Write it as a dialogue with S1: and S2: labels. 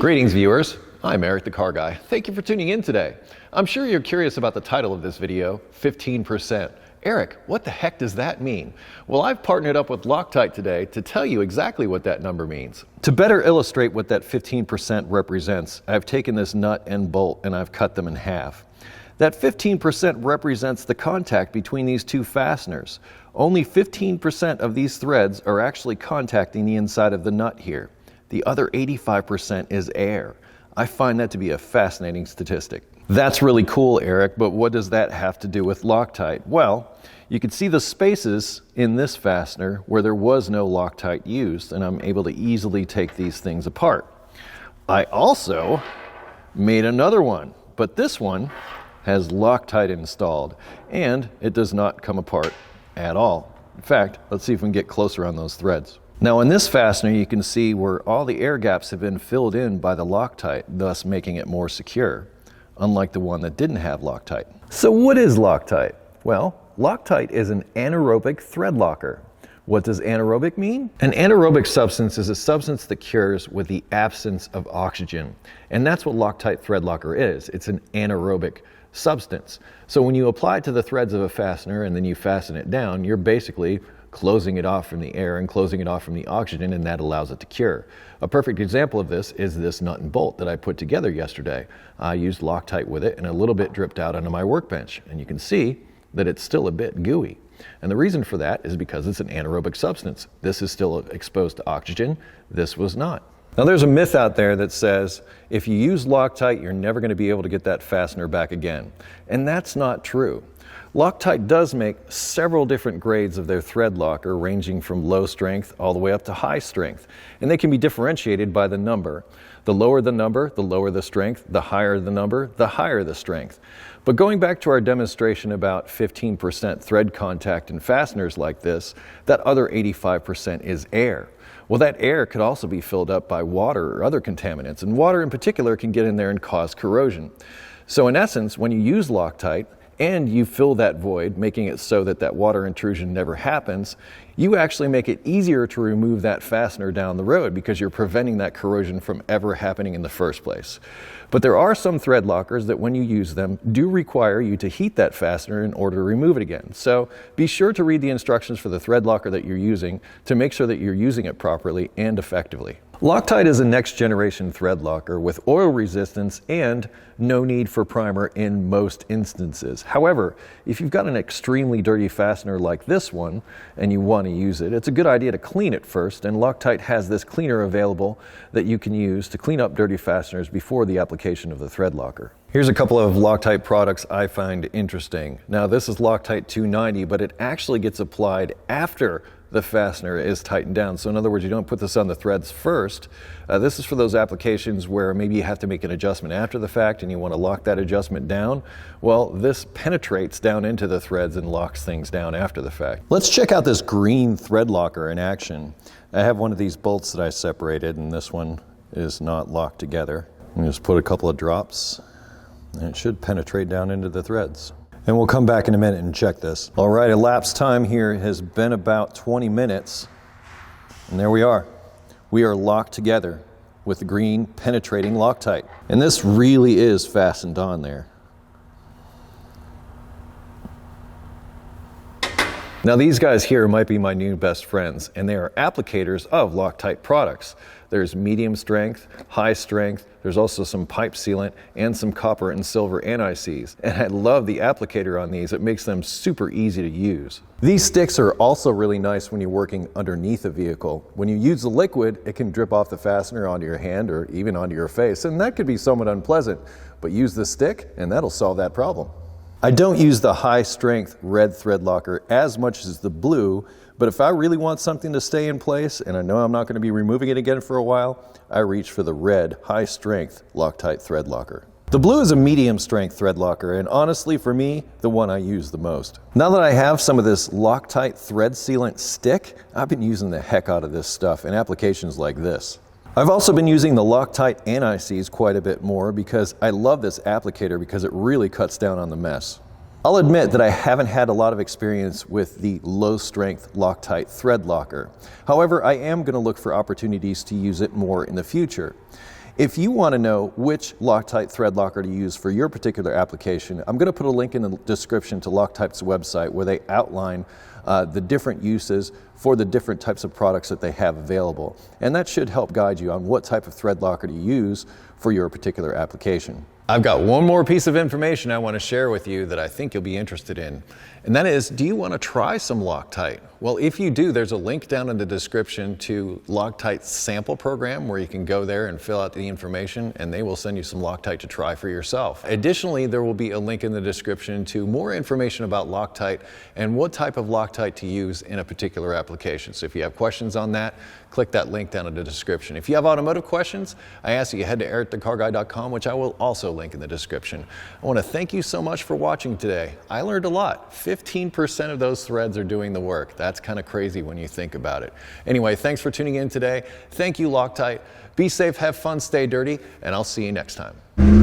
S1: Greetings viewers, I'm Eric the Car Guy. Thank you for tuning in today. I'm sure you're curious about the title of this video, 15%. Eric, what the heck does that mean? Well, I've partnered up with Loctite today to tell you exactly what that number means. To better illustrate what that 15% represents, I've taken this nut and bolt and I've cut them in half. That 15% represents the contact between these two fasteners. Only 15% of these threads are actually contacting the inside of the nut here. The other 85% is air. I find that to be a fascinating statistic. That's really cool, Eric, but what does that have to do with Loctite? Well, you can see the spaces in this fastener where there was no Loctite used, and I'm able to easily take these things apart. I also made another one, but this one has Loctite installed, and it does not come apart at all. In fact, let's see if we can get closer on those threads. Now in this fastener, you can see where all the air gaps have been filled in by the Loctite, thus making it more secure, unlike the one that didn't have Loctite. So what is Loctite? Well, Loctite is an anaerobic thread locker. What does anaerobic mean? An anaerobic substance is a substance that cures with the absence of oxygen. And that's what Loctite thread locker is. It's an anaerobic substance. So when you apply it to the threads of a fastener and then you fasten it down, you're basically closing it off from the air and closing it off from the oxygen, and that allows it to cure. A perfect example of this is this nut and bolt that I put together yesterday. I used Loctite with it and a little bit dripped out onto my workbench, and you can see that it's still a bit gooey. And the reason for that is because it's an anaerobic substance. This is still exposed to oxygen, this was not. Now there's a myth out there that says if you use Loctite, you're never going to be able to get that fastener back again. And that's not true. Loctite does make several different grades of their thread locker, ranging from low strength all the way up to high strength. And they can be differentiated by the number. The lower the number, the lower the strength. The higher the number, the higher the strength. But going back to our demonstration about 15% thread contact in fasteners like this, that other 85% is air. Well, that air could also be filled up by water or other contaminants, and water in particular can get in there and cause corrosion. So in essence, when you use Loctite, and you fill that void, making it so that that water intrusion never happens, you actually make it easier to remove that fastener down the road because you're preventing that corrosion from ever happening in the first place. But there are some thread lockers that when you use them do require you to heat that fastener in order to remove it again. So be sure to read the instructions for the thread locker that you're using to make sure that you're using it properly and effectively. Loctite is a next generation thread locker with oil resistance and no need for primer in most instances. However, if you've got an extremely dirty fastener like this one and you want to use it, it's a good idea to clean it first, and Loctite has this cleaner available that you can use to clean up dirty fasteners before the application of the thread locker. Here's a couple of Loctite products I find interesting. Now this is Loctite 290, but it actually gets applied after the fastener is tightened down. So in other words, you don't put this on the threads first. This is for those applications where maybe you have to make an adjustment after the fact and you want to lock that adjustment down. Well, this penetrates down into the threads and locks things down after the fact. Let's check out this green thread locker in action. I have one of these bolts that I separated, and this one is not locked together. I'm just put a couple of drops and it should penetrate down into the threads. And we'll come back in a minute and check this. All right, elapsed time here has been about 20 minutes. And there we are. We are locked together with the green penetrating Loctite. And this really is fastened on there. Now these guys here might be my new best friends, and they are applicators of Loctite products. There's medium strength, high strength, there's also some pipe sealant and some copper and silver anti-seize. And I love the applicator on these, it makes them super easy to use. These sticks are also really nice when you're working underneath a vehicle. When you use the liquid, it can drip off the fastener onto your hand or even onto your face, and that could be somewhat unpleasant, but use the stick and that'll solve that problem. I don't use the high strength red thread locker as much as the blue, but if I really want something to stay in place and I know I'm not going to be removing it again for a while, I reach for the red high strength Loctite thread locker. The blue is a medium strength thread locker, and honestly for me, the one I use the most. Now that I have some of this Loctite thread sealant stick, I've been using the heck out of this stuff in applications like this. I've also been using the Loctite anti-seize quite a bit more because I love this applicator because it really cuts down on the mess. I'll admit that I haven't had a lot of experience with the low strength Loctite thread locker. However, I am going to look for opportunities to use it more in the future. If you want to know which Loctite thread locker to use for your particular application, I'm going to put a link in the description to Loctite's website where they outline the different uses for the different types of products that they have available. And that should help guide you on what type of thread locker to use for your particular application. I've got one more piece of information I want to share with you that I think you'll be interested in. And that is, do you want to try some Loctite? Well, if you do, there's a link down in the description to Loctite's sample program where you can go there and fill out the information and they will send you some Loctite to try for yourself. Additionally, there will be a link in the description to more information about Loctite and what type of Loctite to use in a particular application. So if you have questions on that, click that link down in the description. If you have automotive questions, I ask that you head to EricTheCarGuy.com, which I will also link in the description. I want to thank you so much for watching today. I learned a lot. 15% of those threads are doing the work. That's kind of crazy when you think about it. Anyway, thanks for tuning in today. Thank you, Loctite. Be safe, have fun, stay dirty, and I'll see you next time.